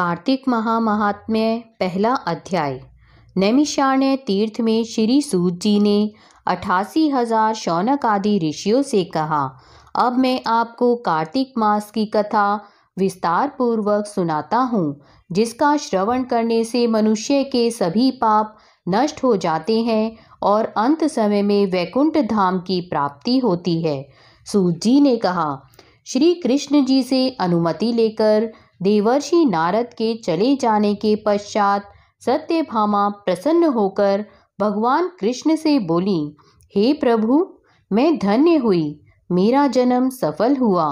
कार्तिक महात्म्य पहला अध्याय। नैमिषारण्य तीर्थ में श्री सूत जी ने 88,000 शौनक आदि ऋषियों से कहा, अब मैं आपको कार्तिक मास की कथा विस्तार पूर्वक सुनाता हूँ, जिसका श्रवण करने से मनुष्य के सभी पाप नष्ट हो जाते हैं और अंत समय में वैकुंठ धाम की प्राप्ति होती है। सूत जी ने कहा, श्री कृष्ण जी से अनुमति लेकर देवर्षि नारद के चले जाने के पश्चात सत्यभामा प्रसन्न होकर भगवान कृष्ण से बोली, हे प्रभु, मैं धन्य हुई, मेरा जन्म सफल हुआ।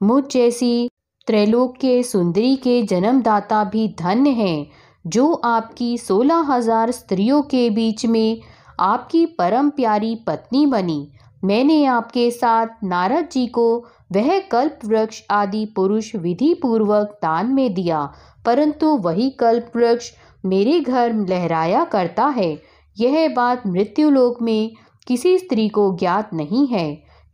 मुझ जैसी त्रैलोक्य सुंदरी के जन्मदाता भी धन्य हैं, जो आपकी 16,000 स्त्रियों के बीच में आपकी परम प्यारी पत्नी बनी। मैंने आपके साथ नारद जी को वह कल्प वृक्ष आदि पुरुष विधि पूर्वक दान में दिया, परंतु वही कल्प वृक्ष मेरे घर लहराया करता है। यह बात मृत्युलोक में किसी स्त्री को ज्ञात नहीं है।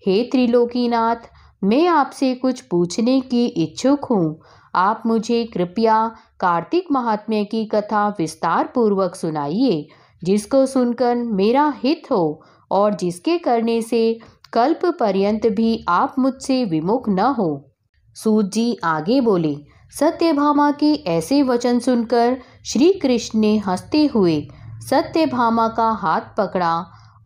हे त्रिलोकीनाथ, मैं आपसे कुछ पूछने की इच्छुक हूँ। आप मुझे कृपया कार्तिक महात्म्य की कथा विस्तार पूर्वक सुनाइए, जिसको सुनकर मेरा हित हो और जिसके करने से कल्प पर्यंत भी आप मुझसे विमुख न हो। सूत जी आगे बोले, सत्यभामा के ऐसे वचन सुनकर श्री कृष्ण ने हंसते हुए सत्यभामा का हाथ पकड़ा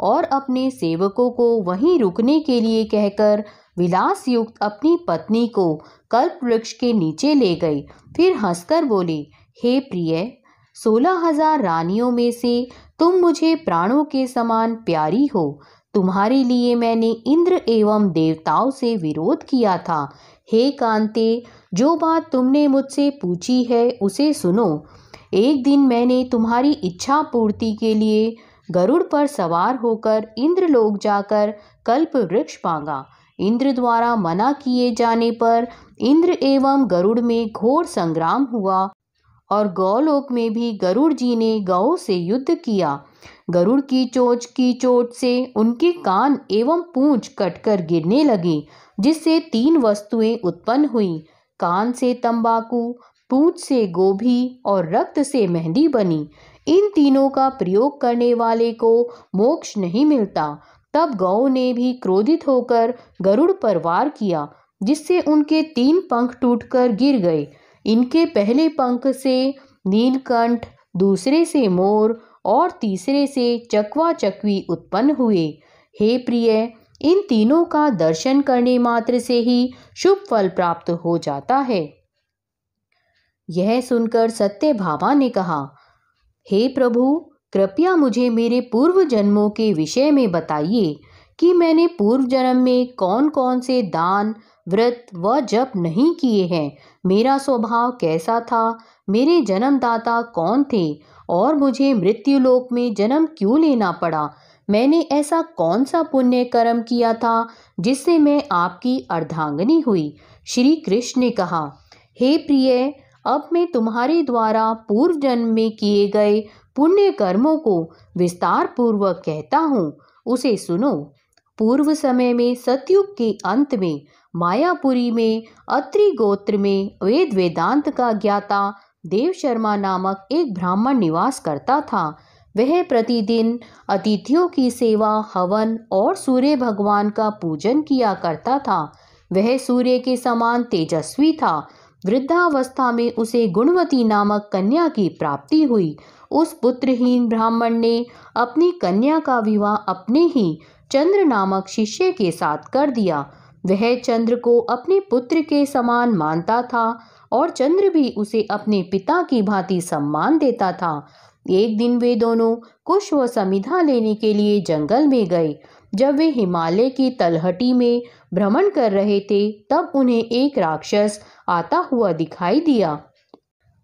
और अपने सेवकों को वहीं रुकने के लिए कहकर विलास युक्त अपनी पत्नी को कल्प वृक्ष के नीचे ले गए। फिर हंसकर बोले, हे प्रिय, 16,000 रानियों में से तुम मुझे प्राणों के समान प्यारी हो। तुम्हारे लिए मैंने इंद्र एवं देवताओं से विरोध किया था। हे कांते, जो बात तुमने मुझसे पूछी है उसे सुनो। एक दिन मैंने तुम्हारी इच्छा पूर्ति के लिए गरुड़ पर सवार होकर इंद्रलोक जाकर कल्प वृक्ष मांगा। इंद्र द्वारा मना किए जाने पर इंद्र एवं गरुड़ में घोर संग्राम हुआ और गौलोक में भी गरुड़ जी ने गौ से युद्ध किया। गरुड़ की चोंच से उनके कान एवं पूंछ कटकर गिरने लगी, जिससे 3 वस्तुएं उत्पन्न हुई। कान से तंबाकू, पूंछ से गोभी और रक्त से मेहंदी बनी। इन तीनों का प्रयोग करने वाले को मोक्ष नहीं मिलता। तब गौ ने भी क्रोधित होकर गरुड़ पर वार किया, जिससे उनके 3 पंख टूटकर गिर गए। इनके पहले पंख से नीलकंठ, दूसरे से मोर और तीसरे से चकवा चकवी उत्पन्न हुए। हे प्रिय, इन तीनों का दर्शन करने मात्र से ही शुभ फल प्राप्त हो जाता है। यह सुनकर सत्यभामा ने कहा, हे प्रभु, कृपया मुझे मेरे पूर्व जन्मों के विषय में बताइए कि मैंने पूर्व जन्म में कौन कौन से दान, व्रत व जप नहीं किए हैं। मेरा स्वभाव कैसा था, मेरे जन्मदाता कौन थे और मुझे मृत्युलोक में जन्म क्यों लेना पड़ा। मैंने ऐसा कौन सा पुण्य कर्म किया था जिससे मैं आपकी अर्धांगिनी हुई। श्री कृष्ण ने कहा, हे प्रिय, अब मैं तुम्हारे द्वारा पूर्व जन्म में किए गए पुण्य कर्मों को विस्तार पूर्वक कहता हूँ, उसे सुनो। पूर्व समय में सतयुग के अंत में मायापुरी में अत्रि गोत्र में वेद वेदांत का ज्ञाता देव शर्मा नामक एक ब्राह्मण निवास करता था। वह प्रतिदिन अतिथियों की सेवा, हवन और सूर्य भगवान का पूजन किया करता था। वह सूर्य के समान तेजस्वी था। वृद्धावस्था में उसे गुणवती नामक कन्या की प्राप्ति हुई। उस पुत्रहीन ब्राह्मण ने अपनी कन्या का विवाह अपने ही चंद्र नामक शिष्य के साथ कर दिया। वह चंद्र को अपने पुत्र के समान मानता था और चंद्र भी उसे अपने पिता की भांति सम्मान देता था। एक दिन वे दोनों कुश व समिधा लेने के लिए जंगल में गए। जब वे हिमालय की तलहटी में भ्रमण कर रहे थे, तब उन्हें एक राक्षस आता हुआ दिखाई दिया।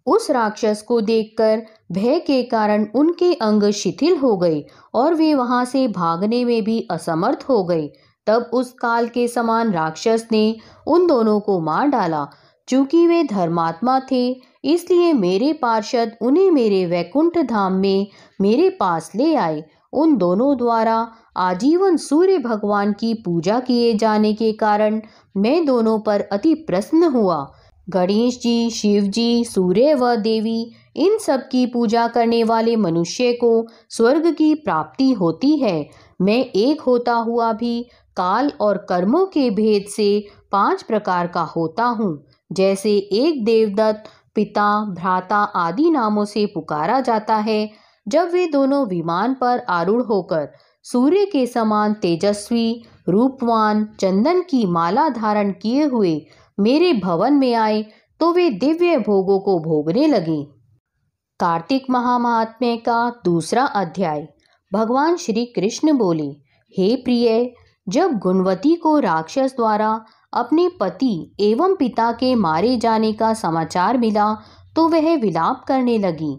उस राक्षस को देखकर भय के कारण उनके अंग शिथिल हो गए और वे वहां से भागने में भी असमर्थ हो गए। तब उस काल के समान राक्षस ने उन दोनों को मार डाला। चूंकि वे धर्मात्मा थे, इसलिए मेरे पार्षद उन्हें मेरे वैकुंठ धाम में मेरे पास ले आए। उन दोनों द्वारा आजीवन सूर्य भगवान की पूजा किए जाने के कारण मैं दोनों पर अति प्रसन्न हुआ। गणेश जी, शिव जी, सूर्य व देवी, इन सब की पूजा करने वाले मनुष्य को स्वर्ग की प्राप्ति होती है। मैं एक होता हुआ भी काल और कर्मों के भेद से 5 प्रकार का होता हूँ। जैसे एक देवदत्त, पिता, भ्राता आदि नामों से पुकारा जाता है। जब वे दोनों विमान पर आरूढ़ होकर सूर्य के समान तेजस्वी, रूपवान, चंदन की माला धारण किए हुए मेरे भवन में आए तो वे दिव्य भोगों को भोगने लगे। कार्तिक महात्म्य का दूसरा अध्याय। भगवान श्री कृष्ण बोले, हे प्रिय, जब गुणवती को राक्षस द्वारा अपने पति एवं पिता के मारे जाने का समाचार मिला तो वह विलाप करने लगी।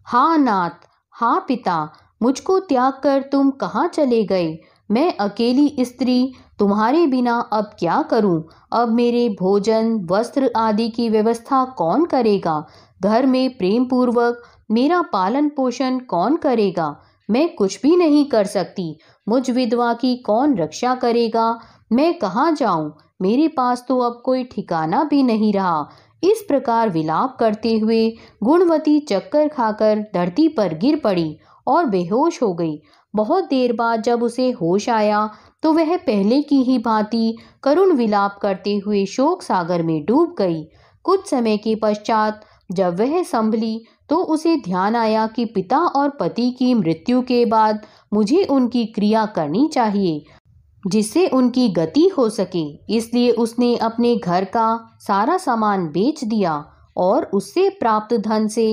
हाँ नाथ, हाँ पिता, मुझको त्याग कर तुम कहाँ चले गए? मैं अकेली स्त्री तुम्हारे बिना अब क्या करूं? अब मेरे भोजन, वस्त्र आदि की व्यवस्था कौन करेगा? घर में प्रेम पूर्वक मेरा पालन पोषण कौन करेगा? मैं कुछ भी नहीं कर सकती। मुझ विधवा की कौन रक्षा करेगा? मैं कहाँ जाऊं? मेरे पास तो अब कोई ठिकाना भी नहीं रहा। इस प्रकार विलाप करते हुए गुणवती चक्कर खाकर धरती पर गिर पड़ी और बेहोश हो गई। बहुत देर बाद जब उसे होश आया तो वह पहले की ही भांति करुण विलाप करते हुए शोक सागर में डूब गई। कुछ समय के पश्चात जब वह संभली तो उसे ध्यान आया कि पिता और पति की मृत्यु के बाद मुझे उनकी क्रिया करनी चाहिए जिससे उनकी गति हो सके। इसलिए उसने अपने घर का सारा सामान बेच दिया और उससे प्राप्त धन से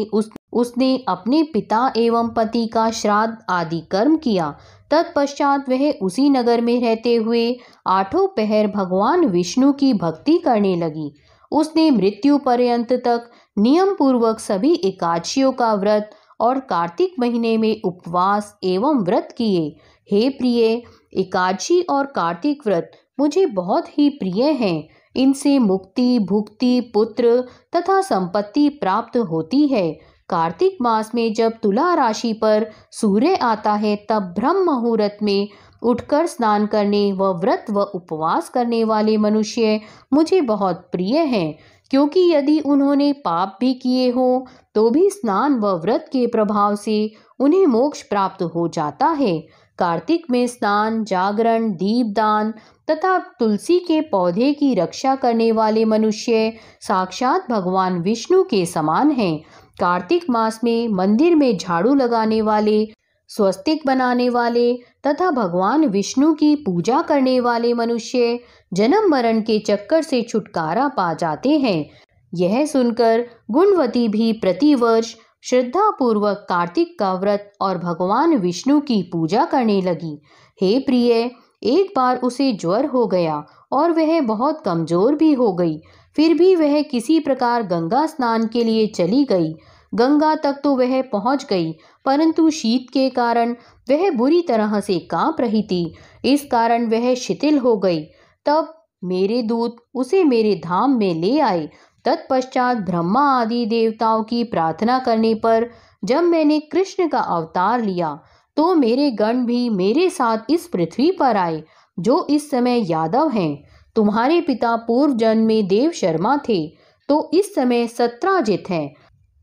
उसने अपने पिता एवं पति का श्राद्ध आदि कर्म किया। तत्पश्चात वह उसी नगर में रहते हुए 8 पहर भगवान विष्णु की भक्ति करने लगी। उसने मृत्यु पर्यंत तक नियम पूर्वक सभी एकादशियों का व्रत और कार्तिक महीने में उपवास एवं व्रत किए। हे प्रिय, एकादशी और कार्तिक व्रत मुझे बहुत ही प्रिय हैं। इनसे मुक्ति, भुक्ति, पुत्र तथा संपत्ति प्राप्त होती है। कार्तिक मास में जब तुला राशि पर सूर्य आता है तब ब्रह्म मुहूर्त में उठकर स्नान करने व व्रत व उपवास करने वाले मनुष्य मुझे बहुत प्रिय हैं, क्योंकि यदि उन्होंने पाप भी किए हो तो भी स्नान व व्रत के प्रभाव से उन्हें मोक्ष प्राप्त हो जाता है। कार्तिक में स्नान, जागरण, दीपदान तथा तुलसी के पौधे की रक्षा करने वाले मनुष्य साक्षात भगवान विष्णु के समान हैं। कार्तिक मास में मंदिर में झाड़ू लगाने वाले, स्वस्तिक बनाने वाले तथा भगवान विष्णु की पूजा करने वाले मनुष्य जन्म मरण के चक्कर से छुटकारा पा जाते हैं। यह सुनकर गुणवती भी प्रतिवर्ष श्रद्धा पूर्वक कार्तिक का व्रत और भगवान विष्णु की पूजा करने लगी। हे प्रिय, एक बार उसे ज्वर हो गया और वह बहुत कमजोर भी हो गई। फिर भी वह किसी प्रकार गंगा स्नान के लिए चली गई। गंगा तक तो वह पहुंच गई, परंतु शीत के कारण वह बुरी तरह से कांप रही थी। इस कारण वह शिथिल हो गई। तब मेरे दूत उसे मेरे धाम में ले आए। तत्पश्चात ब्रह्मा आदि देवताओं की प्रार्थना करने पर जब मैंने कृष्ण का अवतार लिया तो मेरे गण भी मेरे साथ इस पृथ्वी पर आए, जो इस समय यादव हैं। तुम्हारे पिता पूर्व जन्म में देव शर्मा थे तो इस समय सत्राजित हैं।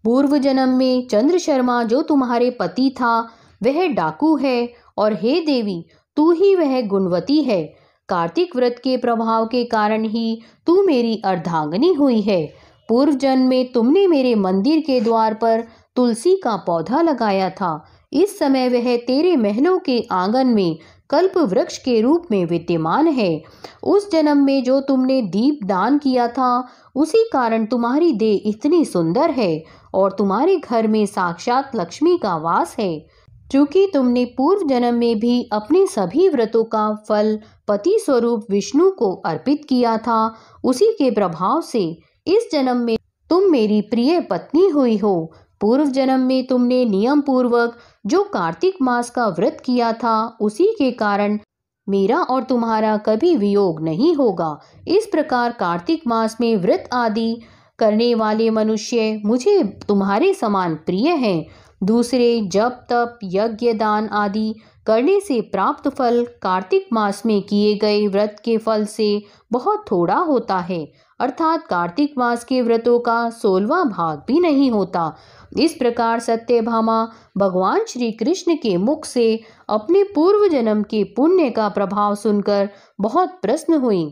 पूर्व जन्म में चंद्र शर्मा जो तुम्हारे पति था वह डाकू है, और हे देवी, तू ही वह गुणवती है। कार्तिक व्रत के प्रभाव के कारण ही तू मेरी अर्धांगिनी हुई है। पूर्व जन्म में तुमने मेरे मंदिर के द्वार पर तुलसी का पौधा लगाया था। इस समय वह तेरे महलों के आंगन में कल्प वृक्ष के रूप में विद्यमान है। उस जन्म में जो तुमने दीप दान किया था उसी कारण तुम्हारी देह इतनी सुंदर है और तुम्हारे घर में साक्षात लक्ष्मी का वास है। चूंकि तुमने पूर्व जन्म में भी अपने सभी व्रतों का फल पति स्वरूप विष्णु को अर्पित किया था, उसी के प्रभाव से इस जन्म में तुम मेरी प्रिय पत्नी हुई हो। पूर्व जन्म में तुमने नियम पूर्वक जो कार्तिक मास का व्रत किया था उसी के कारण मेरा और तुम्हारा कभी वियोग नहीं होगा। इस प्रकार कार्तिक मास में व्रत आदि करने वाले मनुष्य मुझे तुम्हारे समान प्रिय हैं। दूसरे जप तप यज्ञ दान आदि करने से प्राप्त फल कार्तिक मास में किए गए व्रत के फल से बहुत थोड़ा होता है, अर्थात कार्तिक मास के व्रतों का 16वां भाग भी नहीं होता। इस प्रकार सत्यभामा भगवान श्री कृष्ण के मुख से अपने पूर्व जन्म के पुण्य का प्रभाव सुनकर बहुत प्रसन्न हुई।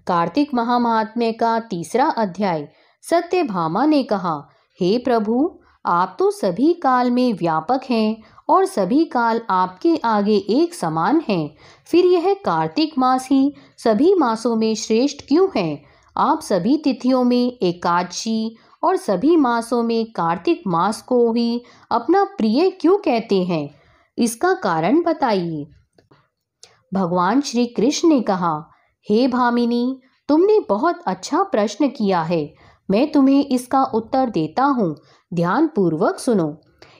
कार्तिक महात्म्य का 3रा अध्याय। सत्यभामा ने कहा, हे प्रभु, आप तो सभी काल में व्यापक हैं और सभी काल आपके आगे एक समान हैं। फिर यह कार्तिक मास ही सभी मासों में श्रेष्ठ क्यों है? आप सभी तिथियों में एकादशी और सभी मासों में कार्तिक मास को ही अपना प्रिय क्यों कहते हैं? इसका कारण बताइए। भगवान श्री कृष्ण ने कहा, हे भामिनी, तुमने बहुत अच्छा प्रश्न किया है। मैं तुम्हें इसका उत्तर देता हूँ, ध्यान पूर्वक सुनो।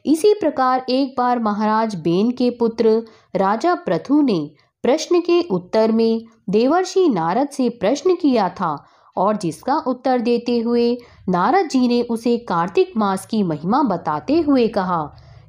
इसी प्रकार एक बार महाराज बेन के पुत्र राजा पृथु ने प्रश्न के उत्तर में देवर्षि नारद से प्रश्न किया था और जिसका उत्तर देते हुए नारद जी ने उसे कार्तिक मास की महिमा बताते हुए कहा,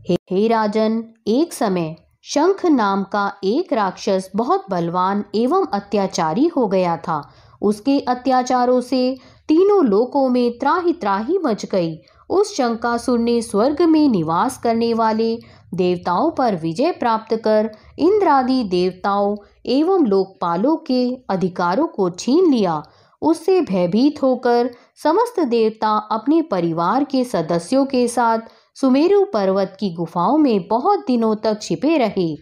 हे राजन, एक समय शंख नाम का एक राक्षस बहुत बलवान एवं अत्याचारी हो गया था। उसके अत्याचारों से तीनों लोकों में त्राहि त्राहि मच गई। उस शंकासुर ने स्वर्ग में निवास करने वाले देवताओं पर विजय प्राप्त कर इंद्रादि देवताओं एवं लोकपालों के अधिकारों को छीन लिया। उससे भयभीत होकर समस्त देवता अपने परिवार के सदस्यों के साथ सुमेरु पर्वत की गुफाओं में बहुत दिनों तक छिपे रहे।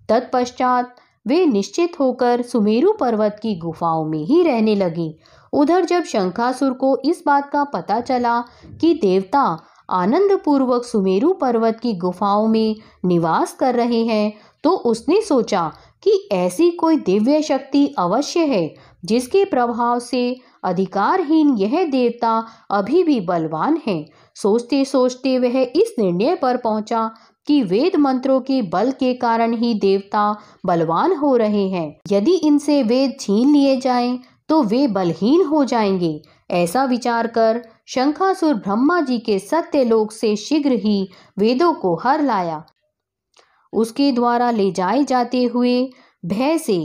तत्पश्चात वे निश्चित होकर सुमेरु पर्वत की गुफाओं में ही रहने लगे। उधर जब शंखासुर को इस बात का पता चला कि देवता आनंद पूर्वक सुमेरु पर्वत की गुफाओं में निवास कर रहे हैं, तो उसने सोचा कि ऐसी कोई दिव्य शक्ति अवश्य है जिसके प्रभाव से अधिकारहीन यह देवता अभी भी बलवान है। सोचते सोचते वह इस निर्णय पर पहुंचा कि वेद मंत्रों के बल के कारण ही देवता बलवान हो रहे हैं। यदि इनसे वेद छीन लिए जाएं तो वे बलहीन हो जाएंगे। ऐसा विचार कर शंखासुर ब्रह्मा जी के सत्यलोक से शीघ्र ही वेदों को हर लाया। उसके द्वारा ले जाए जाते हुए भय से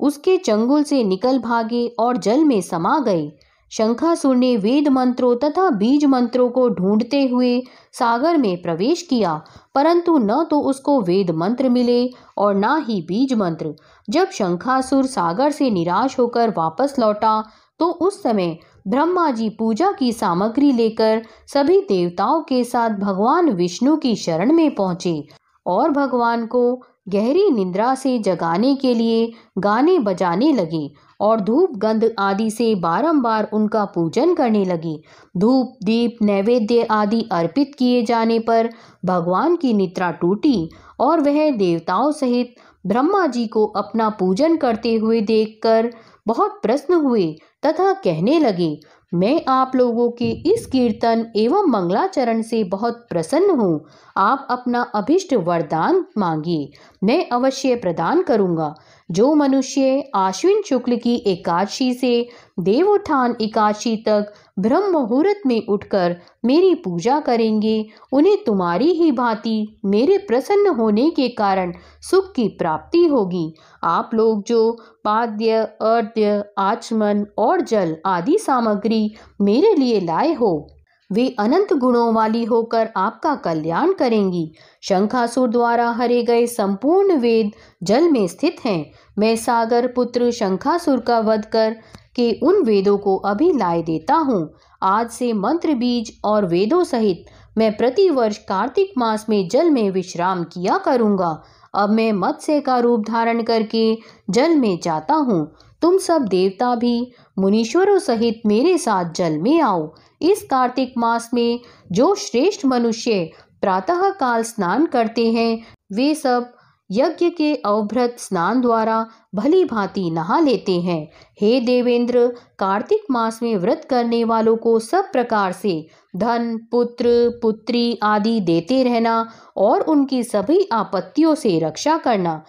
उसके चंगुल से निकल भागे और जल में समा गए। शंखासुर ने वेद मंत्रों तथा बीज मंत्रों को ढूंढते हुए सागर में प्रवेश किया, परंतु न तो उसको वेद मंत्र मिले और न ही बीज मंत्र। जब शंखासुर सागर से निराश होकर वापस लौटा तो उस समय ब्रह्मा जी पूजा की सामग्री लेकर सभी देवताओं के साथ भगवान विष्णु की शरण में पहुंचे और भगवान को गहरी निद्रा से जगाने के लिए गाने बजाने लगे और धूप गंध आदि से बारंबार उनका पूजन करने लगे। धूप दीप नैवेद्य आदि अर्पित किए जाने पर भगवान की निद्रा टूटी और वह देवताओं सहित ब्रह्मा जी को अपना पूजन करते हुए देखकर बहुत प्रसन्न हुए तथा कहने लगे, मैं आप लोगों के इस कीर्तन एवं मंगलाचरण से बहुत प्रसन्न हूँ। आप अपना अभिष्ट वरदान मांगिए, मैं अवश्य प्रदान करूँगा। जो मनुष्य आश्विन शुक्ल की एकादशी से देवोत्थान एकादशी तक ब्रह्म मुहूर्त में उठकर मेरी पूजा करेंगे, उन्हें तुम्हारी ही भांति मेरे प्रसन्न होने के कारण सुख की प्राप्ति होगी। आप लोग जो पाद्य अर्घ्य आचमन और जल आदि सामग्री मेरे लिए लाए हो, वे अनंत गुणों वाली होकर आपका कल्याण करेंगी। शंखासुर द्वारा हरे गए संपूर्ण वेद जल में स्थित हैं। मैं सागर पुत्र शंखासुर का वध कर के उन वेदों को अभी लाए देता हूँ। आज से मंत्र बीज और वेदों सहित मैं प्रतिवर्ष कार्तिक मास में जल में विश्राम किया करूँगा। अब मैं मत्स्य का रूप धारण करके जल में जाता हूँ। तुम सब देवता भी मुनीश्वरों सहित मेरे साथ जल में आओ। इस कार्तिक मास में जो श्रेष्ठ मनुष्य प्रातः काल स्नान करते हैं, वे सब यज्ञ के अवभृत स्नान द्वारा भली भांति नहा लेते हैं। हे देवेंद्र, कार्तिक मास में व्रत करने वालों को सब प्रकार से धन पुत्र पुत्री आदि देते रहना और उनकी सभी आपत्तियों से रक्षा करना।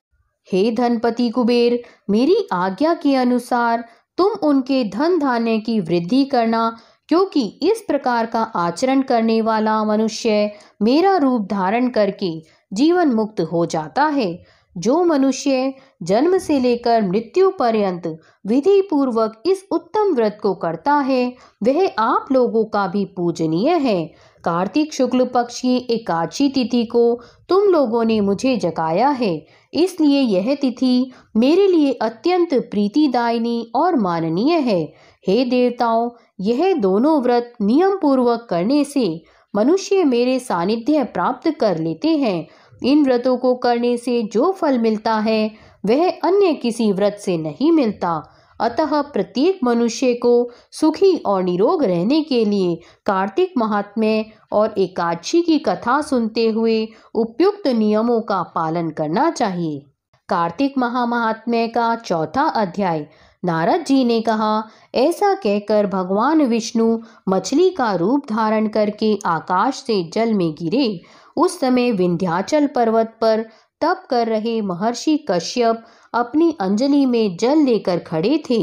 हे धनपति कुबेर, मेरी आज्ञा के अनुसार तुम उनके धन धान्य की वृद्धि करना, क्योंकि इस प्रकार का आचरण करने वाला मनुष्य मेरा रूप धारण करके जीवन मुक्त हो जाता है। जो मनुष्य जन्म से लेकर मृत्यु पर्यंत विधि पूर्वक इस उत्तम व्रत को करता है वह आप लोगों का भी पूजनीय है। कार्तिक शुक्ल पक्ष की एकादशी तिथि को तुम लोगों ने मुझे जगाया है, इसलिए यह तिथि मेरे लिए अत्यंत प्रीतिदायिनी और माननीय है। हे देवताओं, यह दोनों व्रत नियम पूर्वक करने से मनुष्य मेरे सानिध्य प्राप्त कर लेते हैं। इन व्रतों को करने से जो फल मिलता है वह अन्य किसी व्रत से नहीं मिलता। अतः प्रत्येक मनुष्य को सुखी और निरोग रहने के लिए कार्तिक महात्म्य और एकादशी की कथा सुनते हुए उपयुक्त नियमों का पालन करना चाहिए। कार्तिक महात्म्य का चौथा अध्याय। नारद जी ने कहा, ऐसा कहकर भगवान विष्णु मछली का रूप धारण करके आकाश से जल में गिरे। उस समय विंध्याचल पर्वत पर तप कर रहे महर्षि कश्यप अपनी अंजलि में जल लेकर खड़े थे।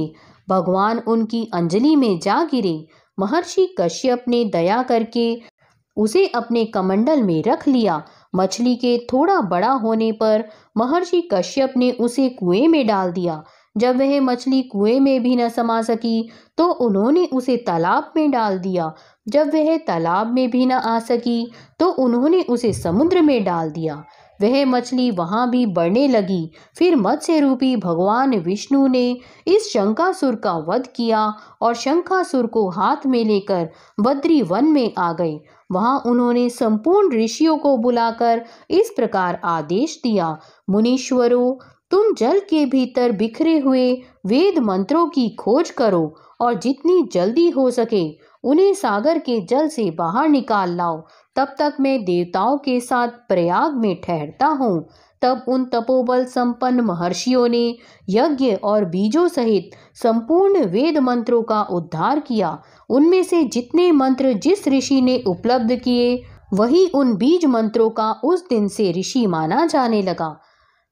भगवान उनकी अंजलि में जा गिरे। महर्षि कश्यप ने दया करके उसे अपने कमंडल में रख लिया। मछली के थोड़ा बड़ा होने पर महर्षि कश्यप ने उसे कुएं में डाल दिया। जब वह मछली कुएं में भी न समा सकी तो उन्होंने उसे तालाब में डाल दिया। जब वह तालाब में भी न आ सकी तो उन्होंने उसे समुद्र में डाल दिया। वह मछली वहां भी बढ़ने लगी। फिर मत्स्य रूपी भगवान विष्णु ने इस शंखासुर का वध किया और शंखासुर को हाथ में लेकर बद्री वन में आ गए। वहां उन्होंने संपूर्ण ऋषियों को बुलाकर इस प्रकार आदेश दिया, मुनीश्वरों, तुम जल के भीतर बिखरे हुए वेद मंत्रों की खोज करो और जितनी जल्दी हो सके उन्हें सागर के जल से बाहर निकाल लाओ। तब तक मैं देवताओं के साथ प्रयाग में ठहरता हूँ। तब उन तपोबल संपन्न महर्षियों ने यज्ञ और बीजों सहित संपूर्ण वेद मंत्रों का उद्धार किया। उनमें से जितने मंत्र जिस ऋषि ने उपलब्ध किए वही उन बीज मंत्रों का उस दिन से ऋषि माना जाने लगा।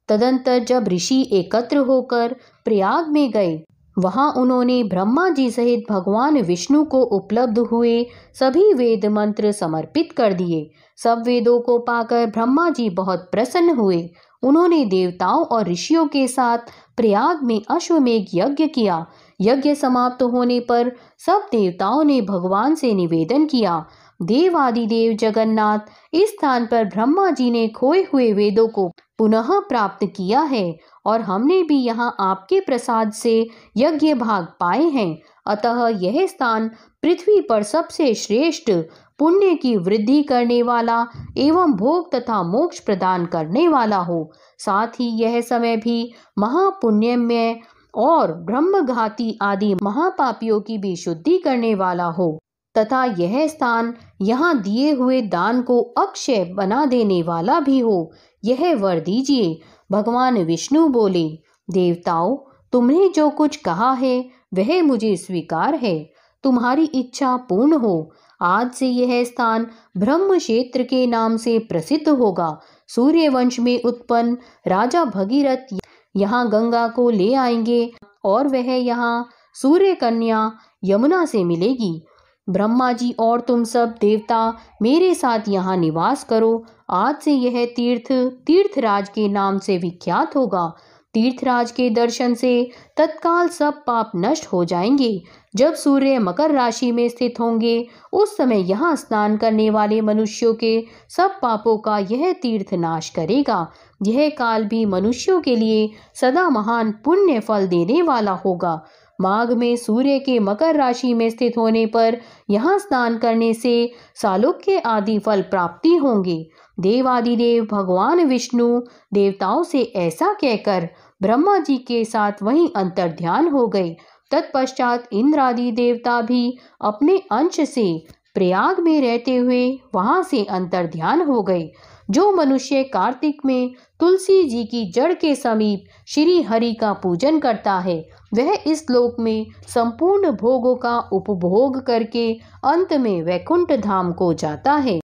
तदंतर जब ऋषि एकत्र होकर प्रयाग में गए, वहां उन्होंने ब्रह्मा जी सहित भगवान विष्णु को उपलब्ध हुए सभी वेद मंत्र समर्पित कर दिए। सब वेदों को पाकर ब्रह्मा जी बहुत प्रसन्न हुए। उन्होंने देवताओं और ऋषियों के साथ प्रयाग में अश्वमेघ यज्ञ किया। यज्ञ समाप्त होने पर सब देवताओं ने भगवान से निवेदन किया, देवादिदेव जगन्नाथ, इस स्थान पर ब्रह्मा जी ने खोए हुए वेदों को पुनः प्राप्त किया है और हमने भी यहाँ आपके प्रसाद से यज्ञ भाग पाए हैं। अतः यह स्थान पृथ्वी पर सबसे श्रेष्ठ, पुण्य की वृद्धि करने वाला एवं भोग तथा मोक्ष प्रदान करने वाला हो। साथ ही यह समय भी महापुण्यमय और ब्रह्मघाती आदि महापापियों की भी शुद्धि करने वाला हो तथा यह स्थान यहाँ दिए हुए दान को अक्षय बना देने वाला भी हो। यह वर दीजिए। भगवान विष्णु बोले, देवताओं, तुमने जो कुछ कहा है वह मुझे स्वीकार है। तुम्हारी इच्छा पूर्ण हो। आज से यह स्थान ब्रह्म क्षेत्र के नाम से प्रसिद्ध होगा। सूर्यवंश में उत्पन्न राजा भगीरथ यहाँ गंगा को ले आएंगे और वह यहाँ सूर्य कन्या यमुना से मिलेगी। ब्रह्मा जी और तुम सब देवता मेरे साथ यहाँ निवास करो। आज से यह तीर्थ तीर्थराज के नाम से विख्यात होगा। तीर्थराज के दर्शन से तत्काल सब पाप नष्ट हो जाएंगे। जब सूर्य मकर राशि में स्थित होंगे उस समय यहाँ स्नान करने वाले मनुष्यों के सब पापों का यह तीर्थ नाश करेगा। यह काल भी मनुष्यों के लिए सदा महान पुण्य फल देने वाला होगा। माघ में सूर्य के मकर राशि में स्थित होने पर यहाँ स्नान करने से सालोक्य आदि फल प्राप्ति होंगे। देवादिदेव भगवान विष्णु देवताओं से ऐसा कहकर ब्रह्मा जी के साथ वहीं अंतर्ध्यान हो गए। तत्पश्चात इंद्र आदि देवता भी अपने अंश से प्रयाग में रहते हुए वहां से अंतर्ध्यान हो गए। जो मनुष्य कार्तिक में तुलसी जी की जड़ के समीप श्री हरि का पूजन करता है वह इस लोक में संपूर्ण भोगों का उपभोग करके अंत में वैकुंठ धाम को जाता है।